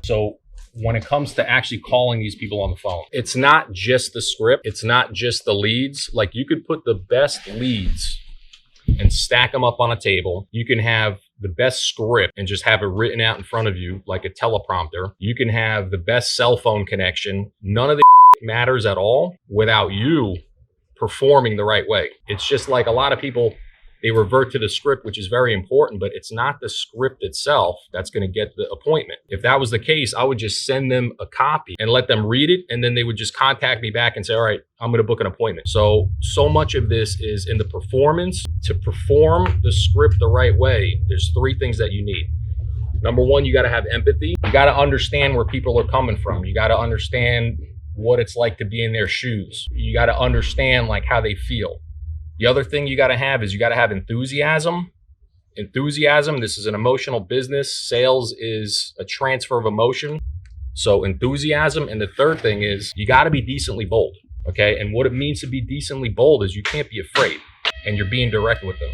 So when it comes to actually calling these people on the phone, it's not just the script. It's not just the leads. Like, you could put the best leads and stack them up on a table. You can have the best script and just have it written out in front of you like a teleprompter. You can have the best cell phone connection. None of the matters at all without you performing the right way. It's just like a lot of people, they revert to the script, which is very important, but it's not the script itself that's going to get the appointment. If that was the case, I would just send them a copy and let them read it. And then they would just contact me back and say, all right, I'm going to book an appointment. So much of this is in the performance. To perform the script the right way, there's three things that you need. Number one, you got to have empathy. You got to understand where people are coming from. You got to understand what it's like to be in their shoes. You got to understand like how they feel. The other thing you got to have is you got to have enthusiasm. Enthusiasm, this is an emotional business. Sales is a transfer of emotion. So enthusiasm. And the third thing is you got to be decently bold. Okay. And what it means to be decently bold is you can't be afraid, and you're being direct with them,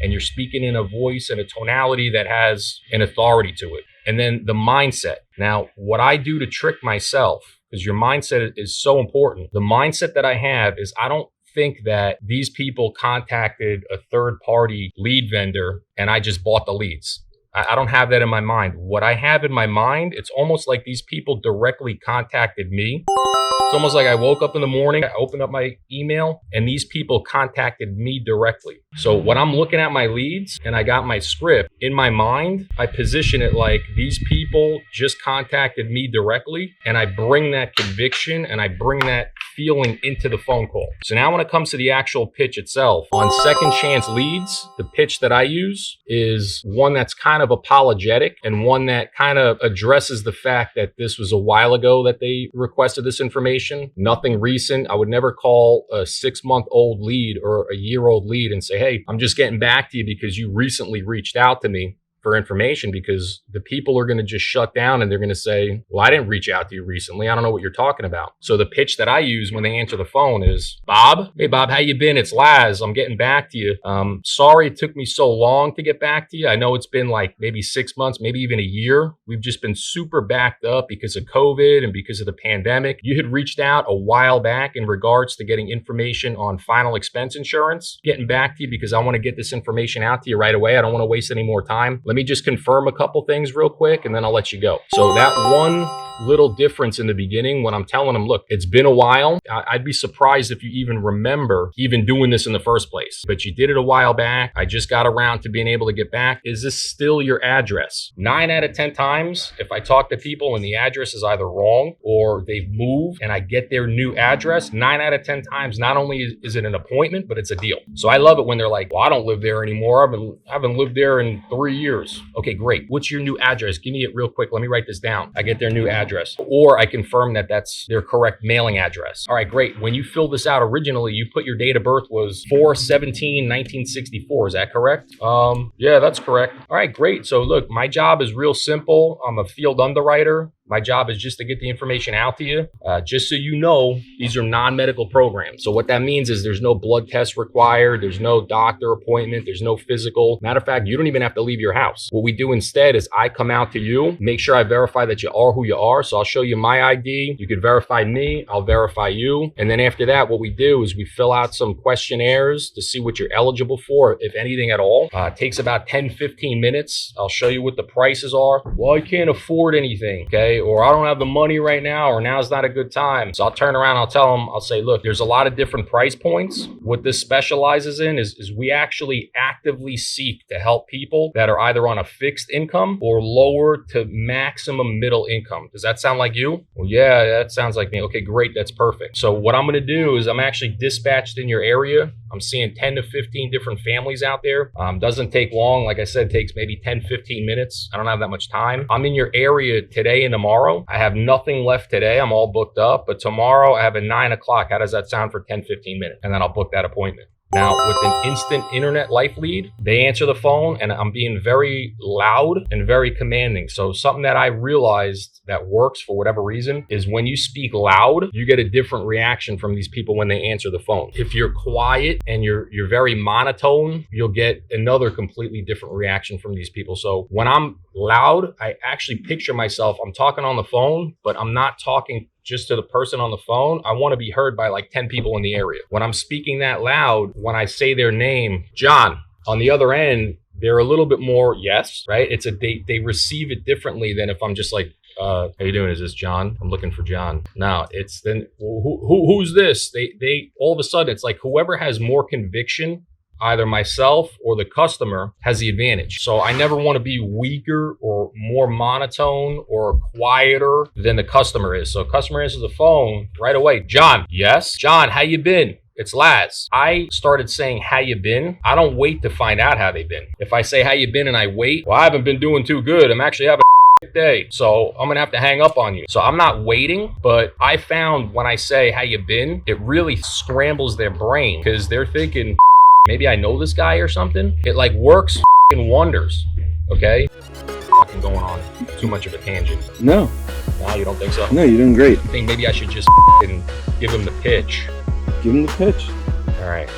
and you're speaking in a voice and a tonality that has an authority to it. And then the mindset. Now, what I do to trick myself, because your mindset is so important. The mindset that I have is I don't think that these people contacted a third-party lead vendor and I just bought the leads. I don't have that in my mind. What I have in my mind, it's almost like these people directly contacted me. It's almost like I woke up in the morning, I opened up my email, and these people contacted me directly. So when I'm looking at my leads and I got my script, in my mind, I position it like these people just contacted me directly, and I bring that conviction and I bring that feeling into the phone call. So now when it comes to the actual pitch itself, on second chance leads, the pitch that I use is one that's kind of apologetic and one that kind of addresses the fact that this was a while ago that they requested this information, nothing recent. I would never call a 6-month-old lead or a year-old lead and say, hey, I'm just getting back to you because you recently reached out to me for information, because the people are going to just shut down and they're going to say, well, I didn't reach out to you recently. I don't know what you're talking about. So the pitch that I use when they answer the phone is, Bob, hey, Bob, how you been? It's Laz. I'm getting back to you. Sorry it took me so long to get back to you. I know it's been like maybe 6 months, maybe even a year. We've just been super backed up because of COVID and because of the pandemic. You had reached out a while back in regards to getting information on final expense insurance. Getting back to you because I want to get this information out to you right away. I don't want to waste any more time. Let me just confirm a couple things real quick and then I'll let you go. So that one little difference in the beginning when I'm telling them, look, it's been a while. I'd be surprised if you even remember even doing this in the first place, but you did it a while back. I just got around to being able to get back. Is this still your address? 9 out of 10 times, if I talk to people and the address is either wrong or they've moved and I get their new address, 9 out of 10 times, not only is it an appointment, but it's a deal. So I love it when they're like, well, I don't live there anymore. I haven't lived there in 3 years. Okay, great. What's your new address? Give me it real quick. Let me write this down. I get their new address. Or I confirm that that's their correct mailing address. All right, great. When you fill this out originally, you put your date of birth was 4/17/1964. Is that correct? Yeah, that's correct. All right, great. So look, my job is real simple. I'm a field underwriter. My job is just to get the information out to you. Just so you know, these are non-medical programs. So what that means is there's no blood test required. There's no doctor appointment. There's no physical. Matter of fact, you don't even have to leave your house. What we do instead is I come out to you, make sure I verify that you are who you are. So I'll show you my ID. You could verify me. I'll verify you. And then after that, what we do is we fill out some questionnaires to see what you're eligible for, if anything at all. It takes about 10-15 minutes. I'll show you what the prices are. Well, I can't afford anything, okay? Or I don't have the money right now, or now's not a good time. So I'll turn around, I'll tell them, I'll say, look, there's a lot of different price points. What this specializes in is we actually actively seek to help people that are either on a fixed income or lower to maximum middle income. Does that sound like you? Well, yeah, that sounds like me. Okay, great. That's perfect. So what I'm going to do is I'm actually dispatched in your area. I'm seeing 10 to 15 different families out there. Doesn't take long. Like I said, it takes maybe 10-15 minutes. I don't have that much time. I'm in your area today and tomorrow. I have nothing left today. I'm all booked up. But tomorrow I have a 9 o'clock. How does that sound for 10-15 minutes? And then I'll book that appointment. Now, with an instant internet life lead, they answer the phone and I'm being very loud and very commanding. So something that I realized that works for whatever reason is when you speak loud, you get a different reaction from these people when they answer the phone. If you're quiet and you're very monotone, you'll get another completely different reaction from these people. So when I'm loud, I actually picture myself, I'm talking on the phone, but I'm not talking just to the person on the phone. I want to be heard by like 10 people in the area. When I'm speaking that loud, when I say their name, John, on the other end, they're a little bit more yes, right? It's a they receive it differently than if I'm just like, how you doing? Is this John? I'm looking for John. No, it's then who's this? They all of a sudden it's like whoever has more conviction, either myself or the customer, has the advantage. So I never want to be weaker or more monotone or quieter than the customer is. So customer answers the phone right away. John, yes. John, how you been? It's Laz. I started saying how you been. I don't wait to find out how they've been. If I say how you been and I wait, well, I haven't been doing too good. I'm actually having a day, so I'm gonna have to hang up on you. So I'm not waiting, but I found when I say how you been, it really scrambles their brain because they're thinking, maybe I know this guy or something. It like works wonders. Okay? Fucking going on too much of a tangent. No. No, you don't think so? No, you're doing great. I think maybe I should just give him the pitch. Give him the pitch. All right.